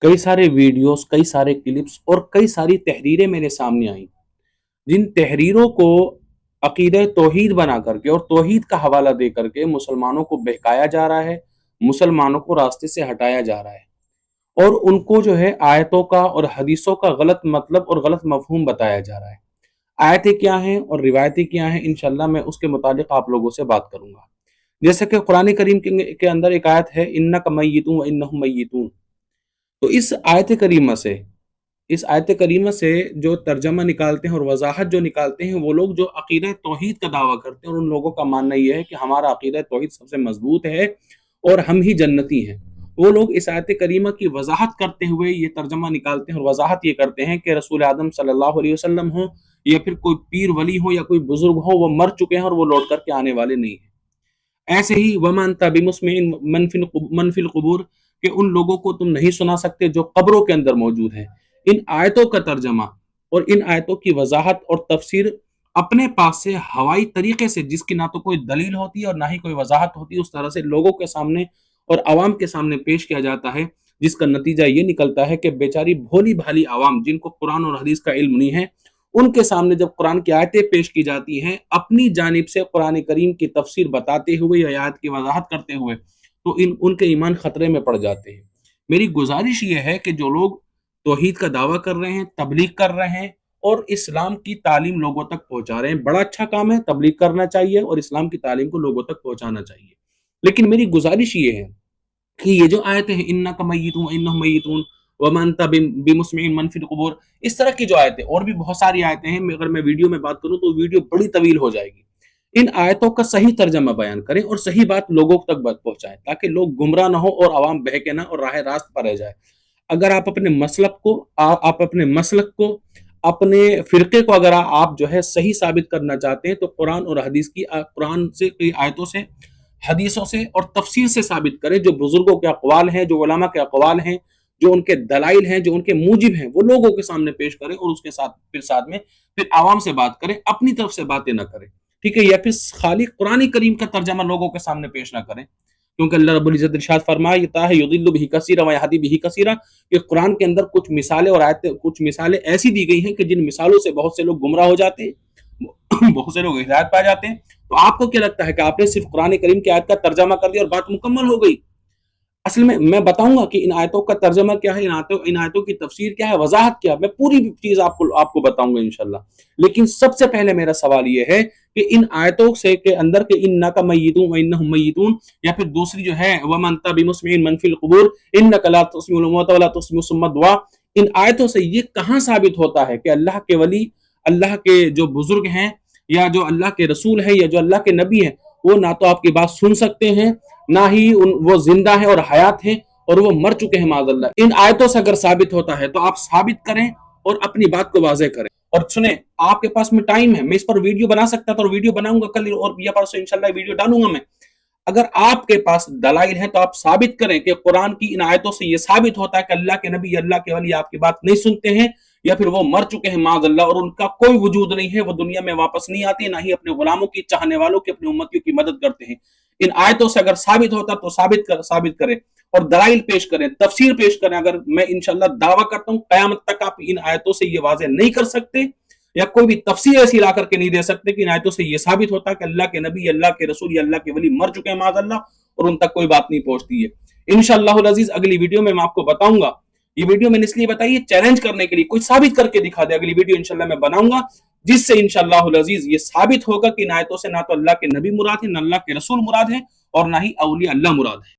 کئی سارے ویڈیوز، کئی سارے کلپس اور کئی ساری تحریریں میرے سامنے آئیں، جن تحریروں کو عقیدہ توحید بنا کر کے اور توحید کا حوالہ دے کر کے مسلمانوں کو بہکایا جا رہا ہے، مسلمانوں کو راستے سے ہٹایا جا رہا ہے، اور ان کو جو ہے آیتوں کا اور حدیثوں کا غلط مطلب اور غلط مفہوم بتایا جا رہا ہے۔ آیتیں کیا ہیں اور روایتیں کیا ہیں، انشاءاللہ میں اس کے متعلق آپ لوگوں سے بات کروں گا۔ جیسے کہ قرآن کریم کے اندر ایک آیت ہے، اِنَّکَ مَیِّتٌ وَإِنَّهُم مَیِّتُونَ۔ تو اس آیت کریمہ سے جو ترجمہ نکالتے ہیں اور وضاحت جو نکالتے ہیں وہ لوگ جو عقیدہ توحید کا دعویٰ کرتے ہیں، اور ان لوگوں کا ماننا یہ ہے کہ ہمارا عقیدہ توحید سب سے مضبوط ہے اور ہم ہی جنتی ہیں، وہ لوگ اس آیت کریمہ کی وضاحت کرتے ہوئے یہ ترجمہ نکالتے ہیں اور وضاحت یہ کرتے ہیں کہ رسول اعظم صلی اللہ علیہ وسلم ہوں یا پھر کوئی پیر ولی ہو یا کوئی بزرگ ہو، وہ مر چکے ہیں اور وہ لوٹ کر کے آنے والے نہیں ہیں۔ ایسے ہی وَمَا أَنْتَ بِمُسْمِعٍ مَنْ فِي الْقُبُورِ، کہ ان لوگوں کو تم نہیں سنا سکتے جو قبروں کے اندر موجود ہیں۔ ان آیتوں کا ترجمہ اور ان آیتوں کی وضاحت اور تفسیر اپنے پاس سے ہوائی طریقے سے، جس کی نہ تو کوئی دلیل ہوتی ہے اور نہ ہی کوئی وضاحت ہوتی ہے، اس طرح سے لوگوں کے سامنے اور عوام کے سامنے پیش کیا جاتا ہے، جس کا نتیجہ یہ نکلتا ہے کہ بیچاری بھولی بھالی عوام جن کو قرآن اور حدیث کا علم نہیں ہے، ان کے سامنے جب قرآن کی آیتیں پیش کی جاتی ہیں اپنی جانب سے قرآن کریم کی تفسیر بتاتے ہوئے یا آیت کی وضاحت کرتے ہوئے، تو ان کے ایمان خطرے میں پڑ جاتے ہیں۔ میری گزارش یہ ہے کہ جو لوگ توحید کا دعویٰ کر رہے ہیں، تبلیغ کر رہے ہیں اور اسلام کی تعلیم لوگوں تک پہنچا رہے ہیں، بڑا اچھا کام ہے، تبلیغ کرنا چاہیے اور اسلام کی تعلیم کو لوگوں تک پہنچانا چاہیے، لیکن میری گزارش یہ ہے کہ یہ جو آیتیں ہیں اِنَّکَ مَیِّتٌ وَإِنَّهُم مَیِّتُونَ وَمَا أَنْتَ بِمُسْمِعٍ مَنْ فِي الْقُبُورِ، اس طرح کی جو آیتیں، اور بھی بہت ساری آیتیں ہیں، اگر میں ویڈیو میں بات کروں تو ویڈیو بڑی طویل ہو جائے گی۔ ان آیتوں کا صحیح ترجمہ بیان کریں اور صحیح بات لوگوں تک پہنچائیں تاکہ لوگ گمراہ نہ ہو اور عوام بہکے نہ اور راہ راست پر رہ جائے۔ اگر آپ اپنے مسلک کو، اپنے فرقے کو اگر آپ جو ہے صحیح ثابت کرنا چاہتے ہیں تو قرآن اور حدیث کی، قرآن سے کئی آیتوں سے، حدیثوں سے اور تفسیر سے ثابت کریں، جو بزرگوں کے اقوال ہیں، جو علماء کے اقوال ہیں، جو ان کے دلائل ہیں، جو ان کے موجب ہیں، وہ لوگوں کے سامنے پیش کریں اور اس کے ساتھ میں پھر عوام سے بات کریں، اپنی طرف سے باتیں نہ کریں، ٹھیک ہے؟ یا پھر خالی قرآن کریم کا ترجمہ لوگوں کے سامنے پیش نہ کریں، کیونکہ اللہ رب العزت ارشاد فرماتا ہے یضل بہ کثیرا ویہدی بہ کثیرا، کہ قرآن کے اندر کچھ مثالیں اور آیتیں، کچھ مثالیں ایسی دی گئی ہیں کہ جن مثالوں سے بہت سے لوگ گمراہ ہو جاتے ہیں، بہت سے لوگ ہدایت پا جاتے ہیں۔ تو آپ کو کیا لگتا ہے کہ آپ نے صرف قرآن کریم کی آیت کا ترجمہ کر دیا اور بات مکمل ہو گئی؟ اصل میں بتاؤں گا کہ ان آیتوں کا ترجمہ کیا ہے، ان آیتوں کی تفسیر کیا ہے، وضاحت کیا ہے، میں پوری چیز آپ کو بتاؤں گا انشاءاللہ۔ لیکن سب سے پہلے میرا سوال یہ ہے کہ ان آیتوں سے کے اندر کہ اِنَّکَ مَیِّتٌ وَإِنَّهُم مَیِّتُونَ، یا پھر دوسری جو ہے وَمَا أَنْتَ بِمُسْمِعٍ مَنْ فِي الْقُبُورِ إِنَّكَ لَا تُسْمِعُ الْمَوْتَى وَلَا تُسْمِعُ الصُّمَّ الدُّعَاءَ، ان آیتوں سے یہ کہاں ثابت ہوتا ہے کہ اللہ کے ولی، اللہ کے جو بزرگ ہیں یا جو اللہ کے رسول ہیں یا جو اللہ کے نبی ہیں، وہ نہ تو آپ کی بات سن سکتے ہیں، نہ ہی وہ زندہ ہیں اور حیات ہیں، اور وہ مر چکے ہیں معاذ اللہ؟ ان آیتوں سے اگر ثابت ہوتا ہے تو آپ ثابت کریں اور اپنی بات کو واضح کریں۔ اور سنیں، آپ کے پاس میں ٹائم ہے، میں اس پر ویڈیو بنا سکتا تھا اور ویڈیو بناؤں گا کل اور یا پرسوں انشاءاللہ ویڈیو ڈالوں گا میں۔ اگر آپ کے پاس دلائل ہیں تو آپ ثابت کریں کہ قرآن کی ان آیتوں سے یہ ثابت ہوتا ہے کہ اللہ کے نبی یا اللہ کے ولی آپ کی بات نہیں سنتے ہیں، یا پھر وہ مر چکے ہیں معاذ اللہ اور ان کا کوئی وجود نہیں ہے، وہ دنیا میں واپس نہیں آتے، نہ ہی اپنے غلاموں کی، چاہنے والوں کی، اپنی امتیوں کی مدد کرتے ہیں۔ ان آیتوں سے اگر ثابت ہوتا تو ثابت کریں اور دلائل پیش کریں، تفسیر پیش کریں۔ اگر میں انشاءاللہ دعویٰ کرتا ہوں قیامت تک آپ ان آیتوں سے یہ واضح نہیں کر سکتے یا کوئی بھی تفسیر ایسی لا کر کے نہیں دے سکتے کہ ان آیتوں سے یہ ثابت ہوتا کہ اللہ کے نبی یا اللہ کے رسول یا اللہ کے ولی مر چکے ہیں معاذ اللہ اور ان تک کوئی بات نہیں پہنچتی ہے۔ انشاءاللہ العزیز اگلی ویڈیو میں آپ کو بتاؤں گا، یہ ویڈیو میں نے اس لیے بتائی ہے چیلنج کرنے کے لیے، کوئی ثابت کر کے دکھا دے۔ اگلی ویڈیو انشاءاللہ میں بناؤں گا جس سے انشاءاللہ العزیز یہ ثابت ہوگا کہ ان آیتوں سے نہ تو اللہ کے نبی مراد ہیں، نہ اللہ کے رسول مراد ہیں، اور نہ ہی اولیاء اللہ مراد ہیں۔